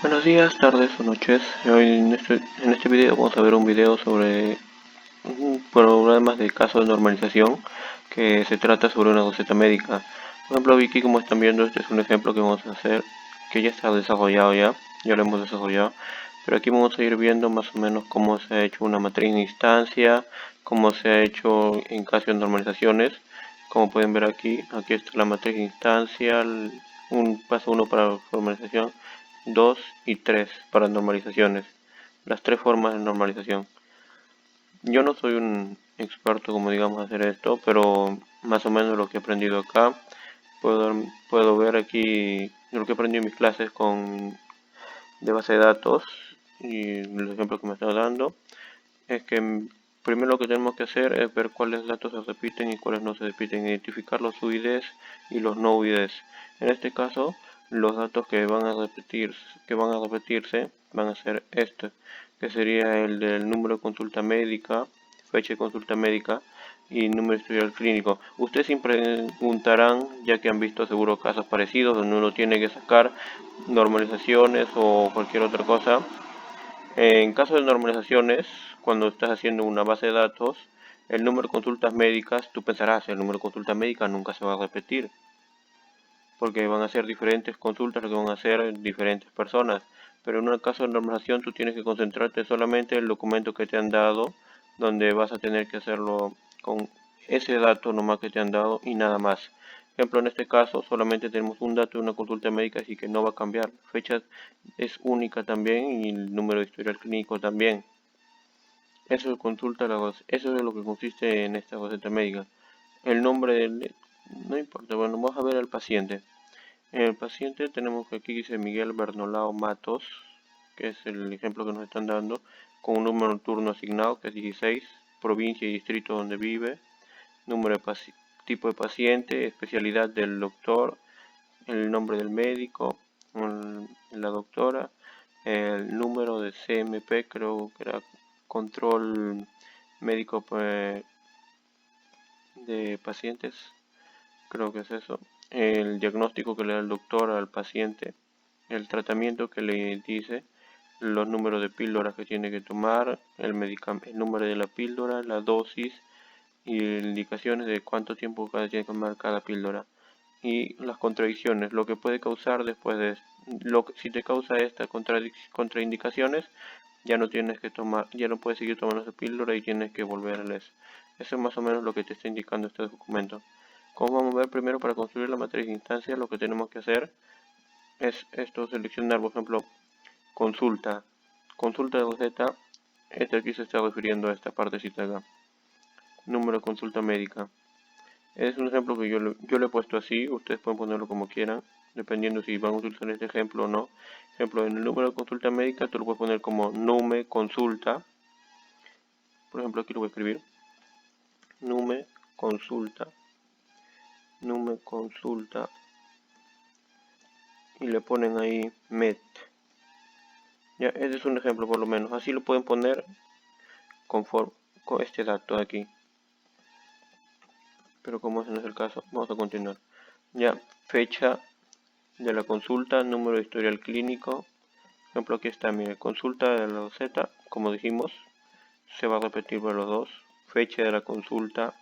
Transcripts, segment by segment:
Buenos días, tardes o noches. Hoy en este video vamos a ver un video sobre problemas de casos de normalización que se trata sobre una receta médica. Por ejemplo, aquí como están viendo, este es un ejemplo que vamos a hacer que ya está desarrollado ya lo hemos desarrollado. Pero aquí vamos a ir viendo más o menos cómo se ha hecho una matriz de instancia, cómo se ha hecho en caso de normalizaciones. Como pueden ver aquí está la matriz de instancia, un paso 1 para normalización, 2 y 3 para normalizaciones, las tres formas de normalización. Yo no soy un experto como digamos hacer esto, pero más o menos lo que he aprendido acá, puedo ver aquí lo que he aprendido en mis clases de base de datos y el ejemplo que me está dando es que primero lo que tenemos que hacer es ver cuáles datos se repiten y cuáles no se repiten, identificar los UIDs y los no UIDs. En este caso, los datos que van a repetirse van a ser este, que sería el del número de consulta médica, fecha de consulta médica y número de historial clínico. Ustedes siempre preguntarán, ya que han visto seguro casos parecidos donde uno tiene que sacar normalizaciones o cualquier otra cosa. En caso de normalizaciones, cuando estás haciendo una base de datos, el número de consultas médicas, tú pensarás, el número de consultas médicas nunca se va a repetir, porque van a ser diferentes consultas lo que van a hacer diferentes personas. Pero en un caso de normalización, tú tienes que concentrarte solamente en el documento que te han dado, donde vas a tener que hacerlo con ese dato nomás que te han dado y nada más. Por ejemplo, en este caso solamente tenemos un dato de una consulta médica, así que no va a cambiar. Fecha es única también y el número de historial clínico también. Eso es lo que consiste en esta receta médica. El nombre del... No importa, bueno, vamos a ver al paciente. En el paciente tenemos que aquí dice Miguel Bernolao Matos, que es el ejemplo que nos están dando, con un número de turno asignado, que es 16, provincia y distrito donde vive, número de tipo de paciente, especialidad del doctor, el nombre del médico, la doctora, el número de CMP, creo que era control médico de pacientes, creo que es eso, el diagnóstico que le da el doctor al paciente, el tratamiento que le dice, los números de píldoras que tiene que tomar, el número de la píldora, la dosis y indicaciones de cuánto tiempo tiene que tomar cada píldora. Y las contradicciones, lo que puede causar después de si te causa estas contraindicaciones, ya no tienes que tomar, ya no puedes seguir tomando esa píldora y tienes que volver a leer. Eso es más o menos lo que te está indicando este documento. Como vamos a ver primero, para construir la matriz de instancia, lo que tenemos que hacer es esto, seleccionar, por ejemplo, consulta, consulta de receta, este aquí se está refiriendo a esta partecita acá, número de consulta médica. Es un ejemplo que yo le he puesto así, ustedes pueden ponerlo como quieran, dependiendo si van a utilizar este ejemplo o no. Ejemplo, en el número de consulta médica tú lo puedes poner como nume consulta. Por ejemplo, aquí lo voy a escribir. Nume consulta. Nume consulta. Y le ponen ahí met. Ya, ese es un ejemplo por lo menos. Así lo pueden poner conforme con este dato de aquí. Pero como ese no es el caso, vamos a continuar. Ya, fecha de la consulta, número de historial clínico. Por ejemplo, aquí está, mire, consulta de la receta, como dijimos, se va a repetir por los dos. Fecha de la consulta,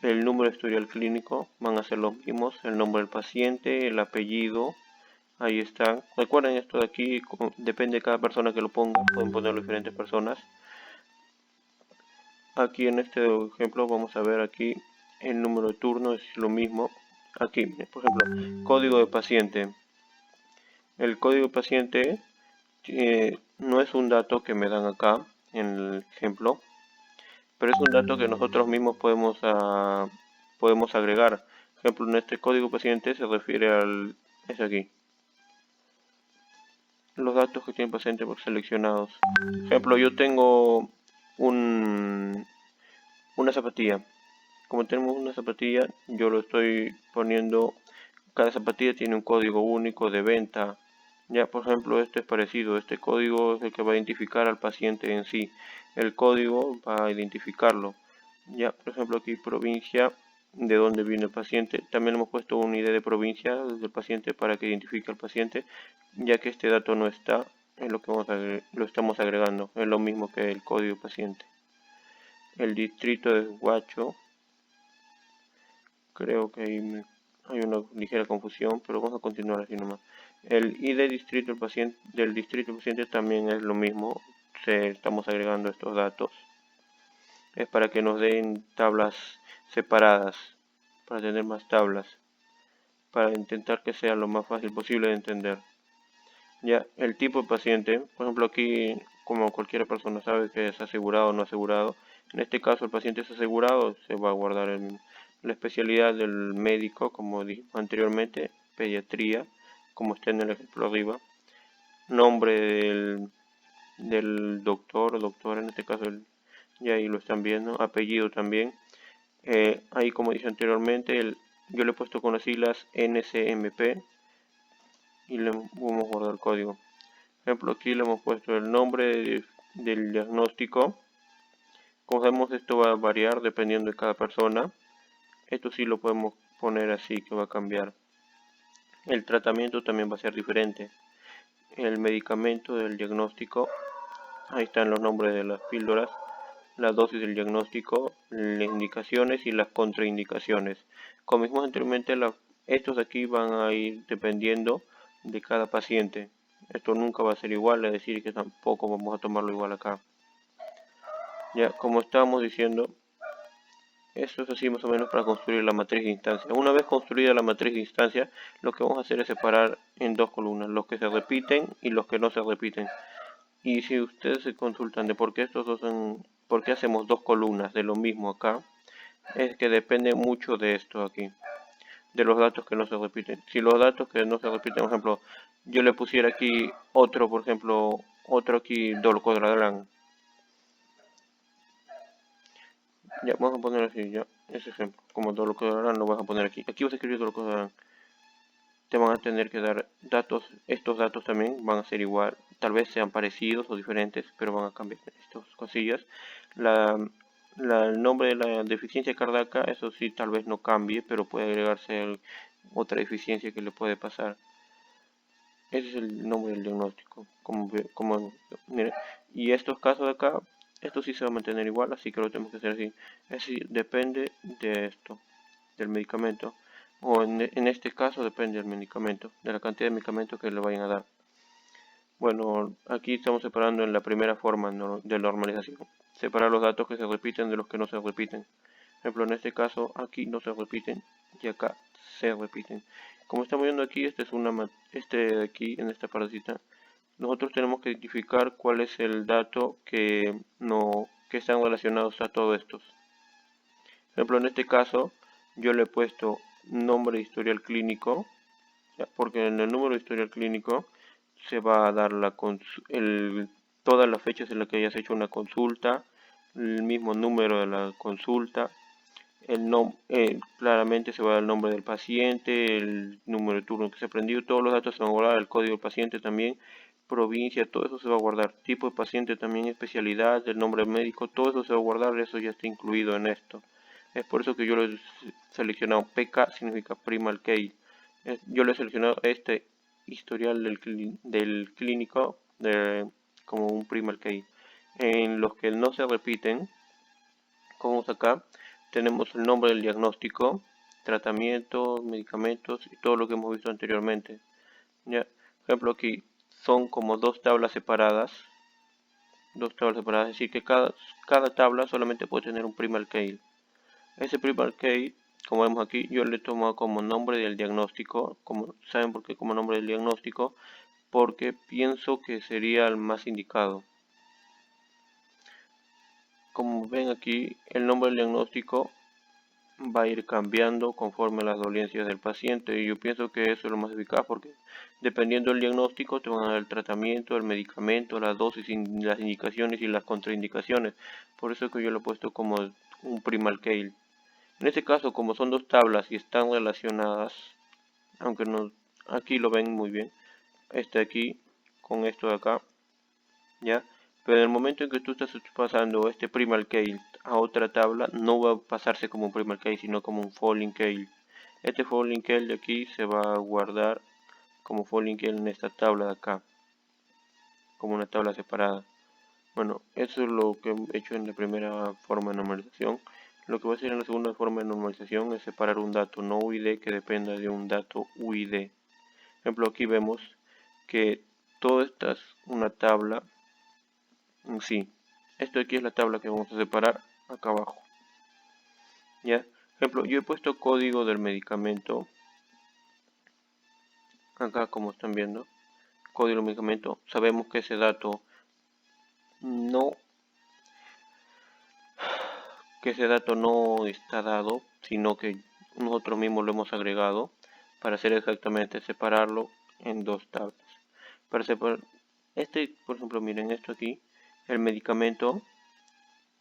el número de historial clínico, van a ser los mismos, el nombre del paciente, el apellido, ahí están. Recuerden esto de aquí, depende de cada persona que lo ponga, pueden ponerlo diferentes personas. Aquí en este ejemplo vamos a ver aquí el número de turno, es lo mismo. Aquí, por ejemplo, código de paciente. El código de paciente no es un dato que me dan acá en el ejemplo, pero es un dato que nosotros mismos podemos agregar. Por ejemplo, en este código paciente se refiere es aquí, los datos que tiene el paciente seleccionados. Por ejemplo, yo tengo una zapatilla. Como tenemos una zapatilla, yo lo estoy poniendo, cada zapatilla tiene un código único de venta. Ya, por ejemplo, este es parecido, este código es el que va a identificar al paciente en sí. El código va a identificarlo. Ya, por ejemplo, aquí provincia, de dónde viene el paciente. También hemos puesto una ID de provincia del paciente para que identifique al paciente, ya que este dato no está, es lo que lo estamos agregando, es lo mismo que el código paciente. El distrito es Huacho, creo que hay una ligera confusión, pero vamos a continuar así nomás. El ID distrito del distrito del paciente también es lo mismo, estamos agregando estos datos. Es para que nos den tablas separadas, para tener más tablas, para intentar que sea lo más fácil posible de entender. Ya, el tipo de paciente, por ejemplo aquí, como cualquier persona sabe que es asegurado o no asegurado, en este caso el paciente es asegurado, se va a guardar la especialidad del médico, como dije anteriormente, pediatría, como está en el ejemplo arriba, nombre del doctor o doctora, en este caso, ya ahí lo están viendo, apellido también, ahí como dije anteriormente, yo le he puesto con las siglas NCMP y le vamos a guardar el código. Por ejemplo, aquí le hemos puesto el nombre del diagnóstico. Como sabemos, esto va a variar dependiendo de cada persona. Esto sí lo podemos poner así, que va a cambiar. El tratamiento también va a ser diferente. El medicamento del diagnóstico, ahí están los nombres de las píldoras, la dosis del diagnóstico, las indicaciones y las contraindicaciones. Como dijimos anteriormente, estos de aquí van a ir dependiendo de cada paciente. Esto nunca va a ser igual, es decir, que tampoco vamos a tomarlo igual acá. Ya, como estábamos diciendo, esto es así más o menos para construir la matriz de instancia. Una vez construida la matriz de instancia, lo que vamos a hacer es separar en dos columnas, los que se repiten y los que no se repiten. Y si ustedes se consultan de por qué por qué hacemos dos columnas de lo mismo acá, es que depende mucho de esto aquí, de los datos que no se repiten. Si los datos que no se repiten, por ejemplo, yo le pusiera aquí otro, por ejemplo, otro aquí dolucodran. Ya, vamos a poner así, ya, ese ejemplo, como dolucodran lo vas a poner aquí. Aquí vas a escribir dolucodran. Te van a tener que dar datos, estos datos también van a ser igual, tal vez sean parecidos o diferentes, pero van a cambiar estas cosillas. El nombre de la deficiencia cardíaca, eso sí, tal vez no cambie, pero puede agregarse otra deficiencia que le puede pasar. Ese es el nombre del diagnóstico, mire, y estos casos de acá, esto sí se va a mantener igual, así que lo tenemos que hacer así. Es decir, depende de esto, del medicamento, o en este caso depende del medicamento, de la cantidad de medicamento que le vayan a dar. Bueno, aquí estamos separando en la primera forma de normalización, separar los datos que se repiten de los que no se repiten. Por ejemplo, en este caso aquí no se repiten y acá se repiten. Como estamos viendo aquí, este de aquí en esta partecita, nosotros tenemos que identificar cuál es el dato que están relacionados a todos estos. Por ejemplo, en este caso, yo le he puesto nombre de historial clínico, porque en el número de historial clínico se va a dar todas las fechas en las que hayas hecho una consulta, el mismo número de la consulta, claramente se va a dar el nombre del paciente, el número de turno que se prendió, todos los datos se van a guardar, el código del paciente también, provincia, todo eso se va a guardar, tipo de paciente también, especialidad, el nombre médico, todo eso se va a guardar, eso ya está incluido en esto. Es por eso que yo lo he seleccionado, PK significa primal key. Yo le he seleccionado este historial del clínico como un primal key. En los que no se repiten, como acá, tenemos el nombre del diagnóstico, tratamiento, medicamentos y todo lo que hemos visto anteriormente. Ya, por ejemplo aquí son como dos tablas separadas, es decir que cada tabla solamente puede tener un primal key. Ese primal key, como vemos aquí, yo le he tomado como nombre del diagnóstico, ¿saben por qué como nombre del diagnóstico? Porque pienso que sería el más indicado. Como ven aquí, el nombre del diagnóstico va a ir cambiando conforme a las dolencias del paciente y yo pienso que eso es lo más eficaz porque dependiendo del diagnóstico te van a dar el tratamiento, el medicamento, la dosis, las indicaciones y las contraindicaciones. Por eso es que yo lo he puesto como un primal key. En este caso, como son dos tablas y están relacionadas, aunque no, aquí lo ven muy bien, este aquí con esto de acá, ya, Pero en el momento en que tú estás pasando este primal cale a otra tabla, no va a pasarse como un primal cale, sino como un falling cale. Este falling cale de aquí se va a guardar como falling cale en esta tabla de acá, como una tabla separada. Bueno, eso es lo que he hecho en la primera forma de normalización. Lo que voy a hacer en la segunda forma de normalización es separar un dato no UID que dependa de un dato UID. Por ejemplo, aquí vemos que todo esta es una tabla en sí. Esto aquí es la tabla que vamos a separar acá abajo. ¿Ya? Por ejemplo, yo he puesto código del medicamento. Acá, como están viendo, código del medicamento. Sabemos que ese dato no está dado, sino que nosotros mismos lo hemos agregado para hacer exactamente separarlo en dos tablas. Para separar por ejemplo, miren esto aquí, el medicamento,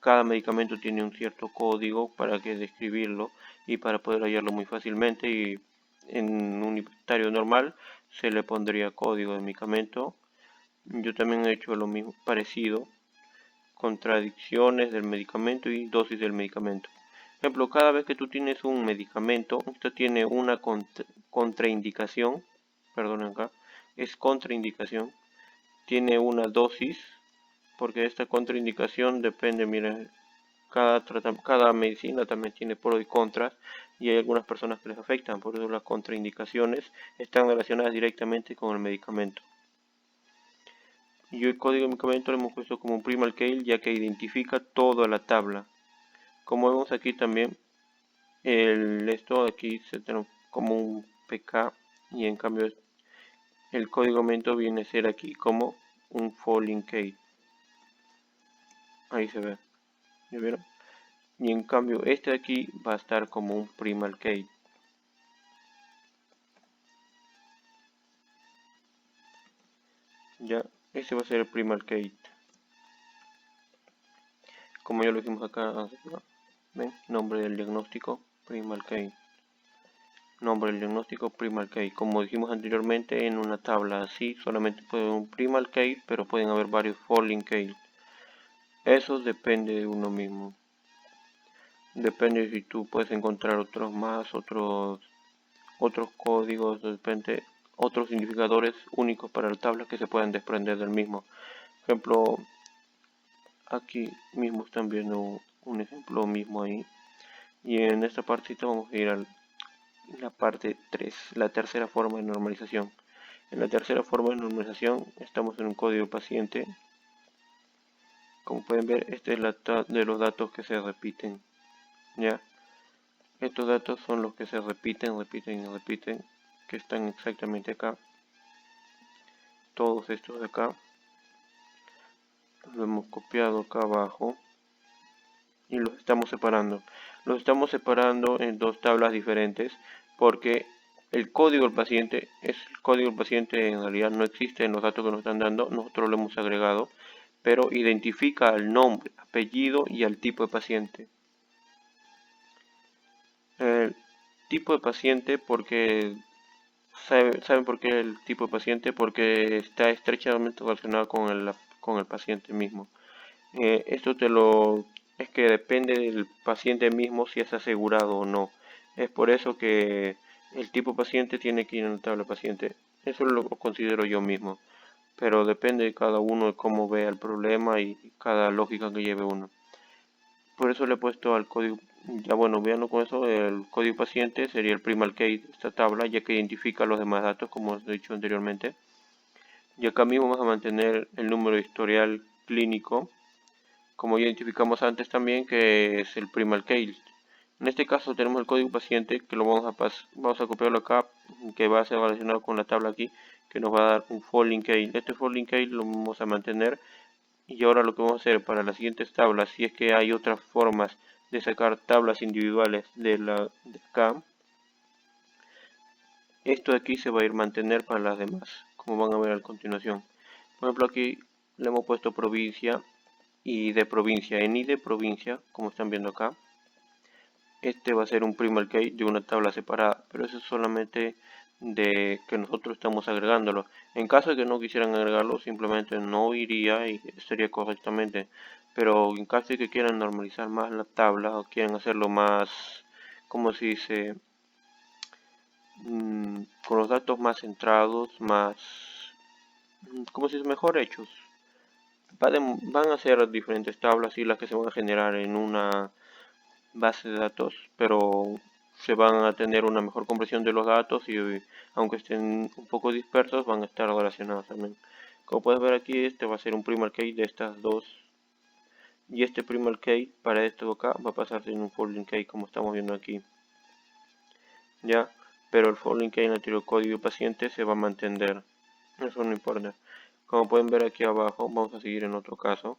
cada medicamento tiene un cierto código para que describirlo y para poder hallarlo muy fácilmente, y en un inventario normal se le pondría código de medicamento. Yo también he hecho lo mismo parecido, contradicciones del medicamento y dosis del medicamento. Por ejemplo, cada vez que tú tienes un medicamento, esto tiene una contraindicación, perdón, acá es contraindicación, tiene una dosis, porque esta contraindicación depende, miren, cada medicina también tiene pros y contras, y hay algunas personas que les afectan, por eso las contraindicaciones están relacionadas directamente con el medicamento. Y el código de medicamento lo hemos puesto como un primal cale, ya que identifica toda la tabla. Como vemos aquí también, esto aquí se tiene como un pk, y en cambio el código de aumento viene a ser aquí como un falling cale. Ahí se ve, ¿ya vieron? Y en cambio este de aquí va a estar como un primal cale. Ya, ese va a ser el primal cale, como ya lo hicimos acá. ¿Ven? Nombre del diagnóstico, primal cale. Nombre del diagnóstico, primal cale. Como dijimos anteriormente, en una tabla así solamente puede haber un primal cale, pero pueden haber varios falling cale. Eso depende de uno mismo. Depende si tú puedes encontrar otros más, otros códigos, de repente otros significadores únicos para la tabla que se puedan desprender del mismo. Por ejemplo, aquí mismo están viendo un ejemplo mismo ahí. Y en esta partita vamos a ir a la parte 3, la tercera forma de normalización. En la tercera forma de normalización estamos en un código paciente. Como pueden ver, este es de los datos que se repiten. ¿Ya? Estos datos son los que se repiten, que están exactamente acá. Todos estos de acá lo hemos copiado acá abajo y los estamos separando. Los estamos separando en dos tablas diferentes porque el código del paciente en realidad no existe en los datos que nos están dando, nosotros lo hemos agregado, pero identifica el nombre, apellido y el tipo de paciente. El tipo de paciente porque ¿saben por qué el tipo de paciente? Porque está estrechamente relacionado con el paciente mismo. Esto es que depende del paciente mismo si es asegurado o no. Es por eso que el tipo de paciente tiene que ir en la tabla paciente. Eso lo considero yo mismo. Pero depende de cada uno de cómo vea el problema y cada lógica que lleve uno. Por eso le he puesto al código, ya bueno, veanlo con eso, el código paciente sería el primal key de esta tabla, ya que identifica los demás datos, como os he dicho anteriormente. Y acá mismo vamos a mantener el número de historial clínico, como ya identificamos antes también, que es el primal key. En este caso tenemos el código paciente, que lo vamos a copiarlo acá, que va a ser relacionado con la tabla aquí, que nos va a dar un falling key. Este falling key lo vamos a mantener. Y ahora lo que vamos a hacer para las siguientes tablas, si es que hay otras formas de sacar tablas individuales de acá, esto de aquí se va a ir a mantener para las demás, como van a ver a continuación. Por ejemplo, aquí le hemos puesto provincia y de provincia, en I de provincia, como están viendo acá. Este va a ser un primal key de una tabla separada, pero eso es solamente de que nosotros estamos agregándolo. En caso de que no quisieran agregarlo, simplemente no iría y estaría correctamente. Pero en caso de que quieran normalizar más la tabla o quieran hacerlo más, como se dice, con los datos más centrados, más, como se dice, mejor hechos. Van a ser diferentes tablas y las que se van a generar en una base de datos, pero se van a tener una mejor compresión de los datos y aunque estén un poco dispersos van a estar relacionados también. Como puedes ver aquí, este va a ser un primal key de estas dos y este primal key para esto de acá va a pasarse en un folding key como estamos viendo aquí. Ya, pero el folding key en el anterior código paciente se va a mantener, eso no importa. Como pueden ver aquí abajo, vamos a seguir en otro caso.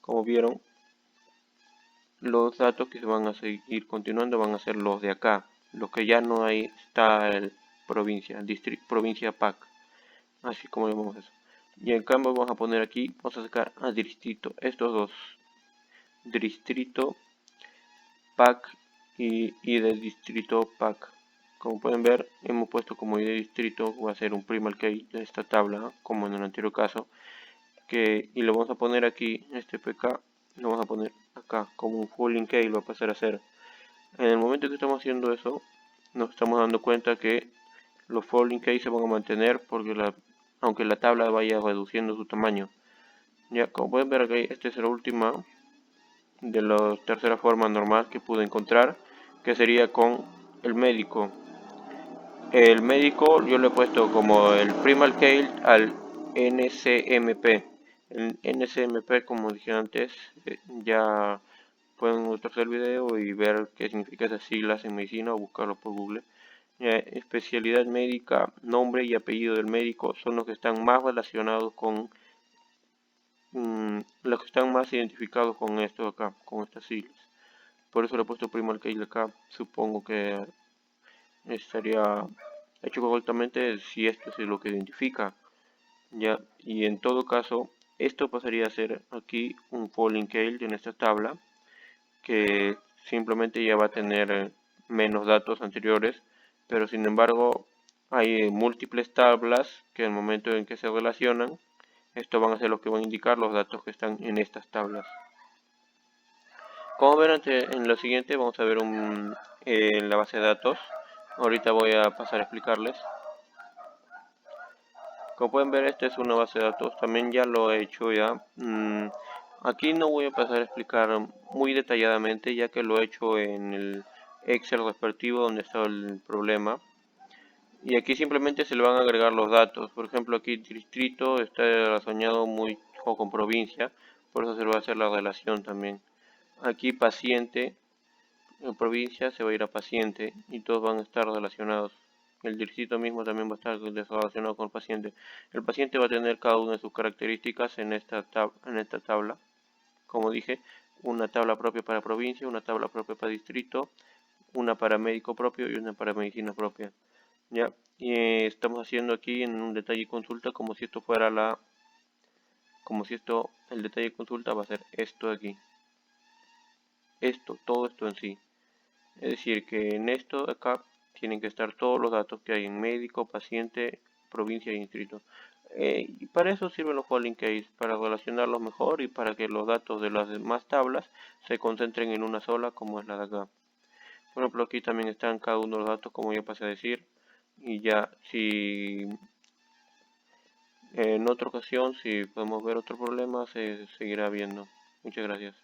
Como vieron, los datos que se van a seguir continuando van a ser los de acá, los que ya no hay está el provincia, provincia PAC, así como llamamos eso. Y en cambio vamos a poner aquí, vamos a sacar a distrito, estos dos, distrito PAC y de distrito PAC. Como pueden ver, hemos puesto como ID de distrito, va a ser un primal key de esta tabla, como en el anterior caso, y lo vamos a poner aquí, este PK, lo vamos a poner acá como un folding key, lo va a pasar a hacer. En el momento que estamos haciendo eso, nos estamos dando cuenta que los folding keys se van a mantener porque aunque la tabla vaya reduciendo su tamaño. Ya, como pueden ver aquí, esta es la última de la tercera forma normal que pude encontrar, que sería con el médico. El médico yo le he puesto como el primal key al NCMP. El NCMP, como dije antes, ya pueden retroceder el video y ver qué significa esas siglas en medicina o buscarlo por Google. Especialidad médica, nombre y apellido del médico son los que están más relacionados con los que están más identificados con esto acá, con estas siglas. Por eso le he puesto primal key acá. Supongo que estaría hecho correctamente si esto es lo que identifica. Ya, y en todo caso, esto pasaría a ser aquí un folding key en esta tabla, que simplemente ya va a tener menos datos anteriores, pero sin embargo hay múltiples tablas que en el momento en que se relacionan, esto van a ser los que van a indicar los datos que están en estas tablas. Como ven en lo siguiente vamos a ver en la base de datos. Ahorita voy a pasar a explicarles. Como pueden ver, esta es una base de datos, también ya lo he hecho ya. Aquí no voy a pasar a explicar muy detalladamente ya que lo he hecho en el Excel respectivo donde está el problema. Y aquí simplemente se le van a agregar los datos. Por ejemplo, aquí distrito está relacionado muy con provincia, por eso se le va a hacer la relación también. Aquí paciente, en provincia se va a ir a paciente y todos van a estar relacionados. El distrito mismo también va a estar relacionado con el paciente. El paciente va a tener cada una de sus características en esta tabla. Como dije, una tabla propia para provincia, una tabla propia para distrito, una para médico propio y una para medicina propia. Ya, y estamos haciendo aquí en un detalle y consulta como si esto fuera el detalle y consulta va a ser esto de aquí. Todo esto en sí. Es decir, que en esto de acá tienen que estar todos los datos que hay en médico, paciente, provincia y distrito. Y para eso sirven los folding keys, para relacionarlos mejor y para que los datos de las demás tablas se concentren en una sola como es la de acá. Por ejemplo, aquí también están cada uno de los datos como ya pasé a decir. Y ya, si en otra ocasión, si podemos ver otro problema, se seguirá viendo. Muchas gracias.